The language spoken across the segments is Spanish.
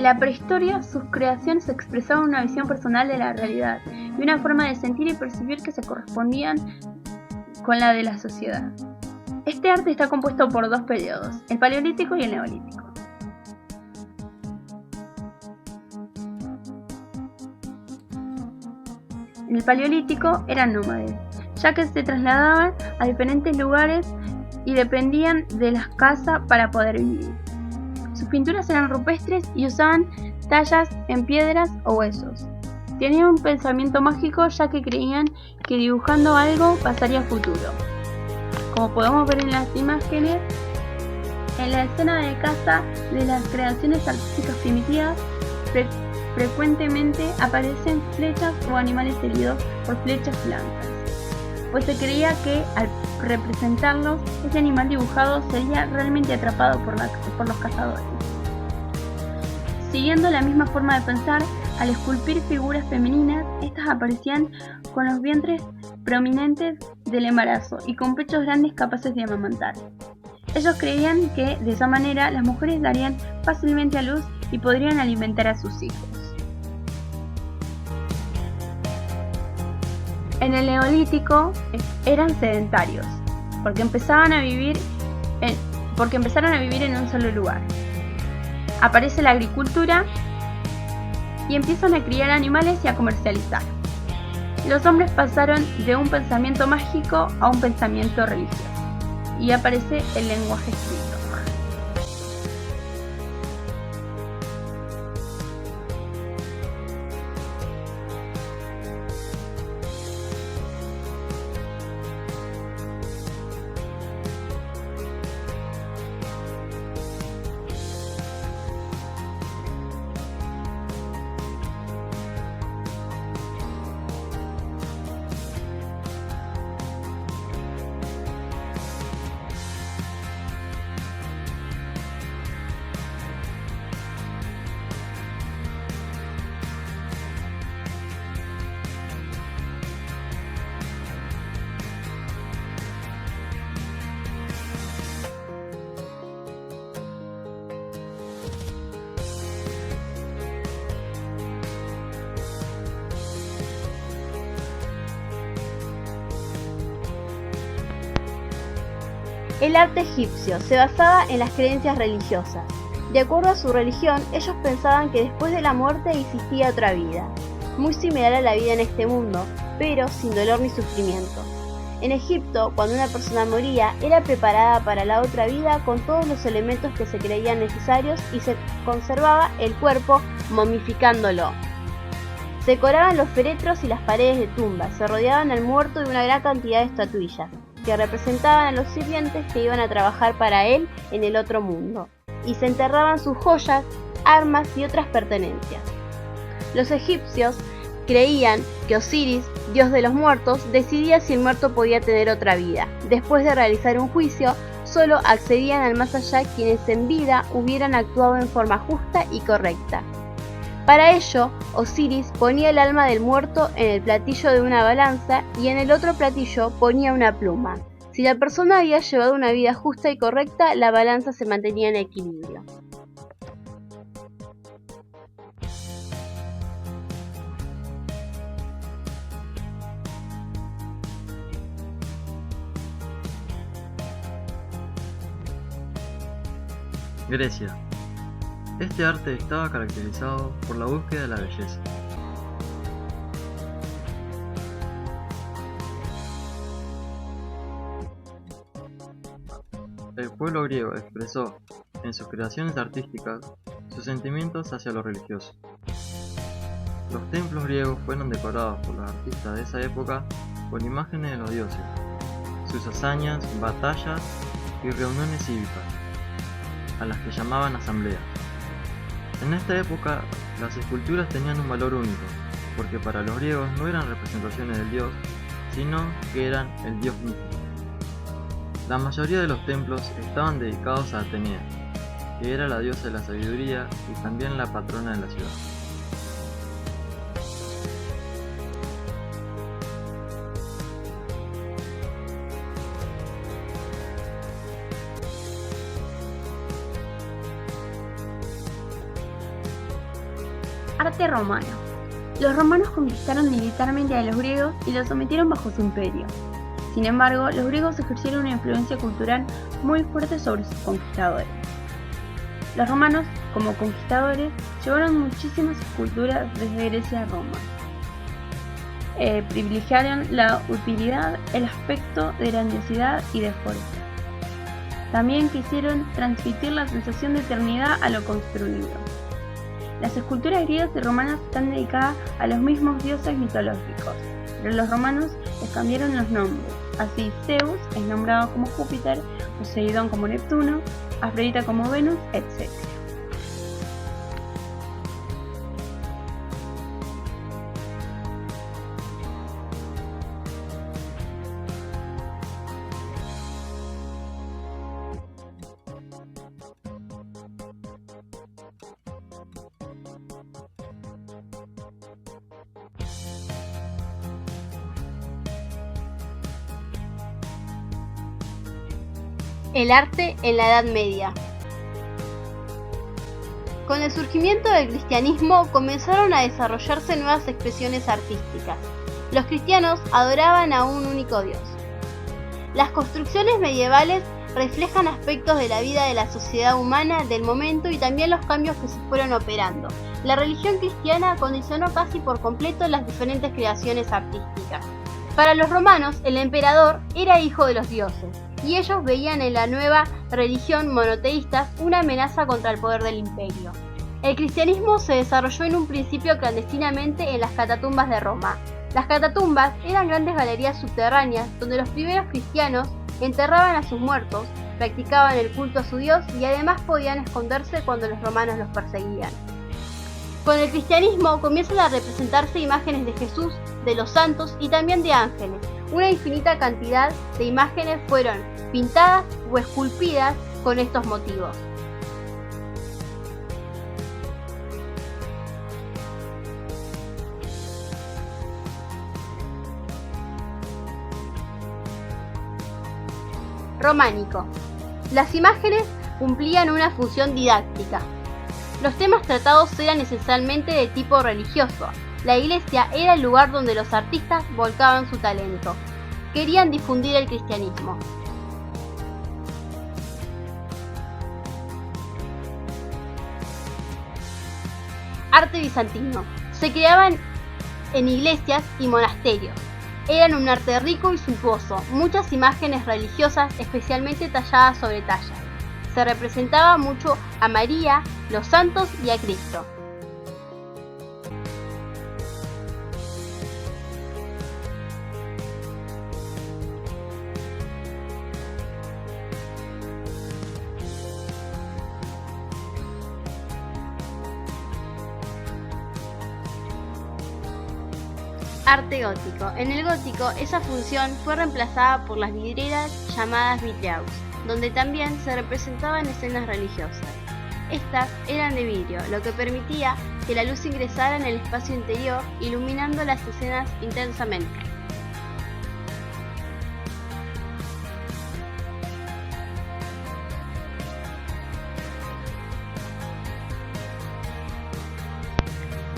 la prehistoria, sus creaciones expresaban una visión personal de la realidad y una forma de sentir y percibir que se correspondían con la de la sociedad. Este arte está compuesto por dos periodos, el Paleolítico y el Neolítico. En el Paleolítico eran nómades, ya que se trasladaban a diferentes lugares y dependían de las casas para poder vivir. Sus pinturas eran rupestres y usaban tallas en piedras o huesos. Tenían un pensamiento mágico, ya que creían que dibujando algo pasaría a futuro. Como podemos ver en las imágenes, en la escena de caza de las creaciones artísticas primitivas, frecuentemente aparecen flechas o animales heridos por flechas blancas, pues se creía que al representarlos, ese animal dibujado sería realmente atrapado por los cazadores. Siguiendo la misma forma de pensar, al esculpir figuras femeninas, estas aparecían con los vientres prominentes del embarazo y con pechos grandes capaces de amamantar. Ellos creían que de esa manera las mujeres darían fácilmente a luz y podrían alimentar a sus hijos. En el Neolítico eran sedentarios, porque empezaron a vivir en un solo lugar. Aparece la agricultura y empiezan a criar animales y a comercializar. Los hombres pasaron de un pensamiento mágico a un pensamiento religioso, y aparece el lenguaje escrito. El arte egipcio se basaba en las creencias religiosas. De acuerdo a su religión, ellos pensaban que después de la muerte existía otra vida, muy similar a la vida en este mundo, pero sin dolor ni sufrimiento. En Egipto, cuando una persona moría, era preparada para la otra vida con todos los elementos que se creían necesarios y se conservaba el cuerpo momificándolo. Se decoraban los féretros y las paredes de tumbas, se rodeaban al muerto de una gran cantidad de estatuillas, que representaban a los sirvientes que iban a trabajar para él en el otro mundo, y se enterraban sus joyas, armas y otras pertenencias. Los egipcios creían que Osiris, dios de los muertos, decidía si el muerto podía tener otra vida. Después de realizar un juicio, solo accedían al más allá quienes en vida hubieran actuado en forma justa y correcta. Para ello, Osiris ponía el alma del muerto en el platillo de una balanza y en el otro platillo ponía una pluma. Si la persona había llevado una vida justa y correcta, la balanza se mantenía en equilibrio. Grecia. Este arte estaba caracterizado por la búsqueda de la belleza. El pueblo griego expresó, en sus creaciones artísticas, sus sentimientos hacia lo religioso. Los templos griegos fueron decorados por los artistas de esa época con imágenes de los dioses, sus hazañas, batallas y reuniones cívicas, a las que llamaban asambleas. En esta época, las esculturas tenían un valor único, porque para los griegos no eran representaciones del dios, sino que eran el dios mismo. La mayoría de los templos estaban dedicados a Atenea, que era la diosa de la sabiduría y también la patrona de la ciudad. Arte romano. Los romanos conquistaron militarmente a los griegos y los sometieron bajo su imperio. Sin embargo, los griegos ejercieron una influencia cultural muy fuerte sobre sus conquistadores. Los romanos, como conquistadores, llevaron muchísimas culturas desde Grecia a Roma. Privilegiaron la utilidad, el aspecto de grandiosidad y de fuerza. También quisieron transmitir la sensación de eternidad a lo construido. Las esculturas griegas y romanas están dedicadas a los mismos dioses mitológicos, pero los romanos les cambiaron los nombres. Así, Zeus es nombrado como Júpiter, Poseidón como Neptuno, Afrodita como Venus, etc. El arte en la Edad Media. Con el surgimiento del cristianismo comenzaron a desarrollarse nuevas expresiones artísticas. Los cristianos adoraban a un único Dios. Las construcciones medievales reflejan aspectos de la vida de la sociedad humana del momento y también los cambios que se fueron operando. La religión cristiana condicionó casi por completo las diferentes creaciones artísticas. Para los romanos, el emperador era hijo de los dioses, y ellos veían en la nueva religión monoteísta una amenaza contra el poder del imperio. El cristianismo se desarrolló en un principio clandestinamente en las catatumbas de Roma. Las catatumbas eran grandes galerías subterráneas donde los primeros cristianos enterraban a sus muertos, practicaban el culto a su dios y además podían esconderse cuando los romanos los perseguían. Con el cristianismo comienzan a representarse imágenes de Jesús, de los santos y también de ángeles. Una infinita cantidad de imágenes fueron pintadas o esculpidas con estos motivos. Románico. Las imágenes cumplían una función didáctica. Los temas tratados eran esencialmente de tipo religioso. La iglesia era el lugar donde los artistas volcaban su talento. Querían difundir el cristianismo. Arte bizantino. Se creaban en iglesias y monasterios. Eran un arte rico y suntuoso, muchas imágenes religiosas especialmente talladas sobre tallas. Se representaba mucho a María, los santos y a Cristo. Arte gótico. En el gótico, esa función fue reemplazada por las vidrieras llamadas vitraux, donde también se representaban escenas religiosas. Estas eran de vidrio, lo que permitía que la luz ingresara en el espacio interior, iluminando las escenas intensamente.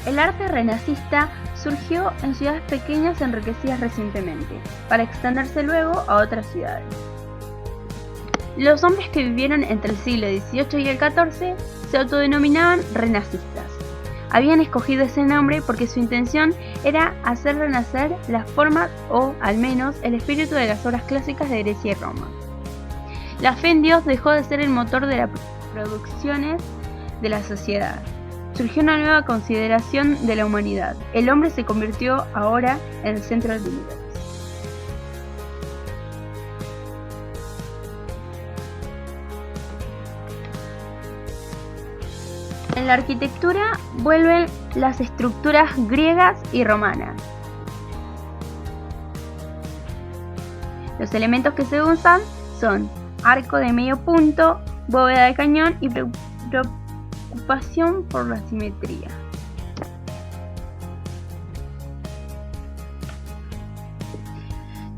El arte renacista surgió en ciudades pequeñas enriquecidas recientemente, para extenderse luego a otras ciudades. Los hombres que vivieron entre el siglo XVIII y el XIV se autodenominaban renacistas. Habían escogido ese nombre porque su intención era hacer renacer las formas o, al menos, el espíritu de las obras clásicas de Grecia y Roma. La fe en Dios dejó de ser el motor de las producciones de la sociedad. Surgió una nueva consideración de la humanidad. El hombre se convirtió ahora en el centro del universo. En la arquitectura vuelven las estructuras griegas y romanas. Los elementos que se usan son arco de medio punto, bóveda de cañón y preocupación por la simetría.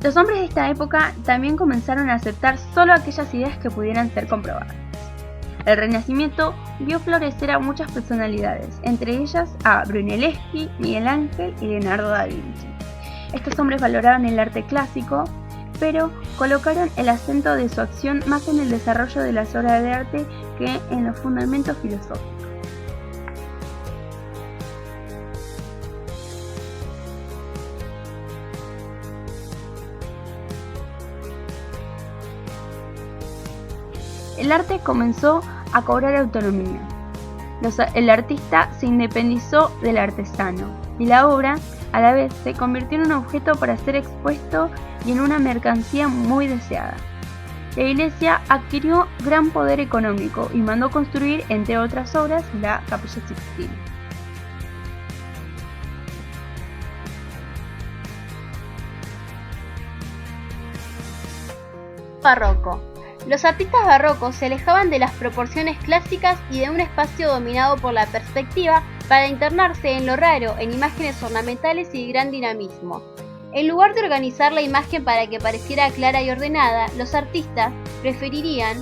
Los hombres de esta época también comenzaron a aceptar solo aquellas ideas que pudieran ser comprobadas. El Renacimiento vio florecer a muchas personalidades, entre ellas a Brunelleschi, Miguel Ángel y Leonardo da Vinci. Estos hombres valoraban el arte clásico, pero colocaron el acento de su acción más en el desarrollo de las obras de arte que en los fundamentos filosóficos. El arte comenzó a cobrar autonomía. El artista se independizó del artesano y la obra, a la vez, se convirtió en un objeto para ser expuesto y en una mercancía muy deseada. La Iglesia adquirió gran poder económico y mandó construir, entre otras obras, la Capilla Sixtina. Barroco. Los artistas barrocos se alejaban de las proporciones clásicas y de un espacio dominado por la perspectiva para internarse en lo raro, en imágenes ornamentales y de gran dinamismo. En lugar de organizar la imagen para que pareciera clara y ordenada, los artistas preferirían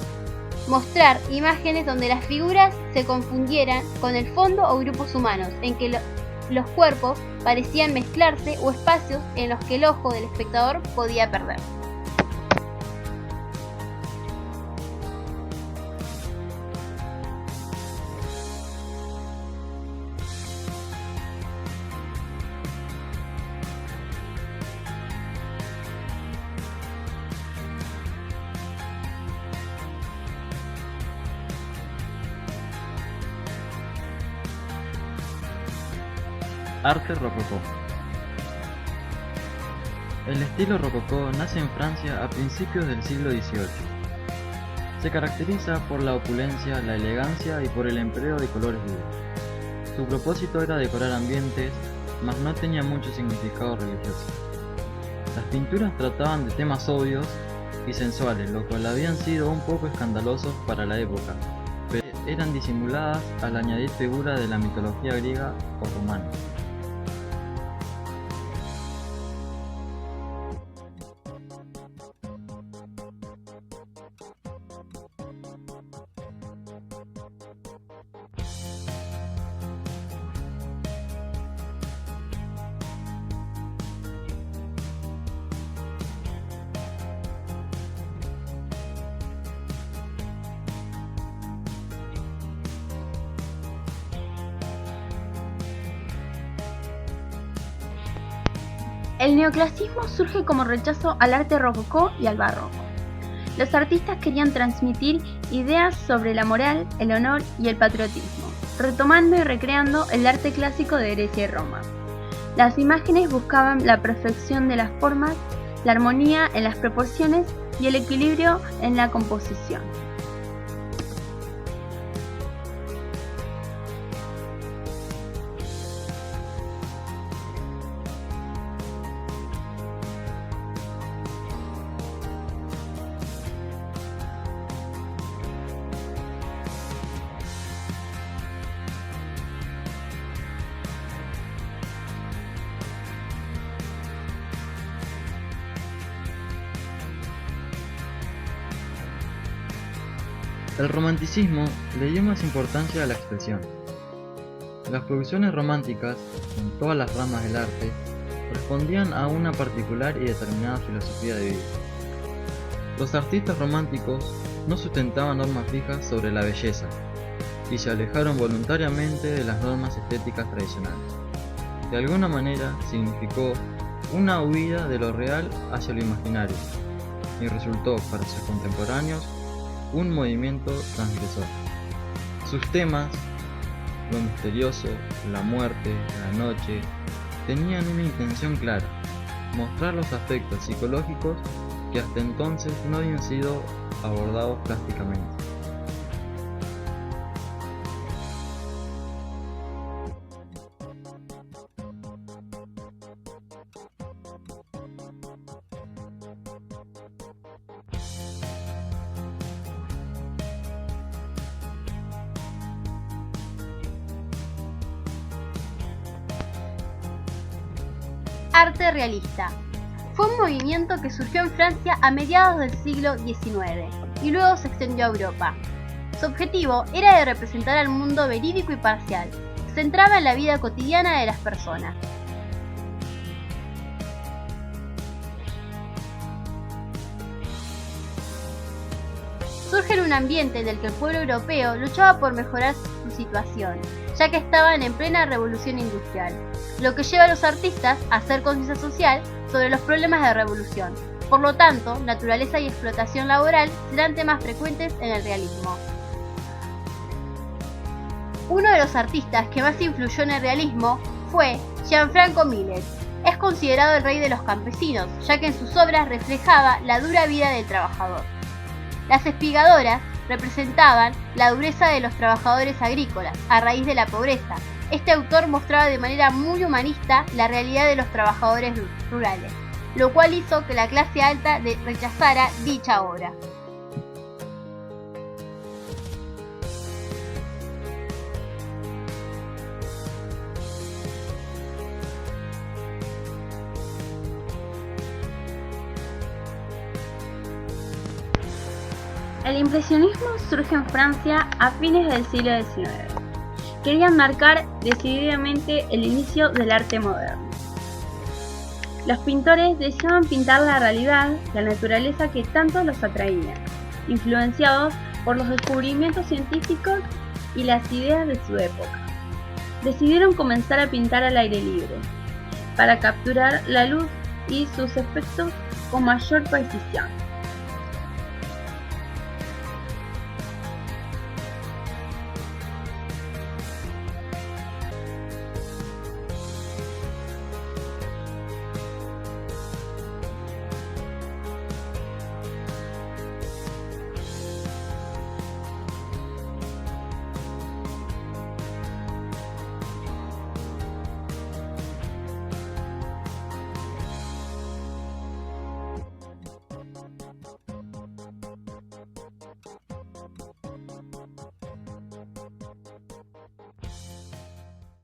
mostrar imágenes donde las figuras se confundieran con el fondo o grupos humanos, en que los cuerpos parecían mezclarse o espacios en los que el ojo del espectador podía perder. Arte rococó. El estilo rococó nace en Francia a principios del siglo XVIII. Se caracteriza por la opulencia, la elegancia y por el empleo de colores vivos. Su propósito era decorar ambientes, mas no tenía mucho significado religioso. Las pinturas trataban de temas obvios y sensuales, lo cual habían sido un poco escandalosos para la época, pero eran disimuladas al añadir figuras de la mitología griega o romana. El neoclasicismo surge como rechazo al arte rococó y al barroco. Los artistas querían transmitir ideas sobre la moral, el honor y el patriotismo, retomando y recreando el arte clásico de Grecia y Roma. Las imágenes buscaban la perfección de las formas, la armonía en las proporciones y el equilibrio en la composición. El romanticismo le dio más importancia a la expresión. Las producciones románticas, en todas las ramas del arte, respondían a una particular y determinada filosofía de vida. Los artistas románticos no sustentaban normas fijas sobre la belleza y se alejaron voluntariamente de las normas estéticas tradicionales. De alguna manera significó una huida de lo real hacia lo imaginario y resultó para sus contemporáneos un movimiento transgresor. Sus temas, lo misterioso, la muerte, la noche, tenían una intención clara: mostrar los aspectos psicológicos que hasta entonces no habían sido abordados plásticamente. Arte realista. Fue un movimiento que surgió en Francia a mediados del siglo XIX y luego se extendió a Europa. Su objetivo era de representar al mundo verídico y parcial. Se centraba en la vida cotidiana de las personas. Surge en un ambiente en el que el pueblo europeo luchaba por mejorar su situación, ya que estaban en plena revolución industrial, lo que lleva a los artistas a hacer conciencia social sobre los problemas de revolución. Por lo tanto, naturaleza y explotación laboral serán temas frecuentes en el realismo. Uno de los artistas que más influyó en el realismo fue Gianfranco Millet. Es considerado el rey de los campesinos, ya que en sus obras reflejaba la dura vida del trabajador. Las espigadoras representaban la dureza de los trabajadores agrícolas a raíz de la pobreza. Este autor mostraba de manera muy humanista la realidad de los trabajadores rurales, lo cual hizo que la clase alta rechazara dicha obra. El impresionismo surge en Francia a fines del siglo XIX. Querían marcar decididamente el inicio del arte moderno. Los pintores deseaban pintar la realidad, la naturaleza que tanto los atraía, influenciados por los descubrimientos científicos y las ideas de su época. Decidieron comenzar a pintar al aire libre, para capturar la luz y sus efectos con mayor precisión.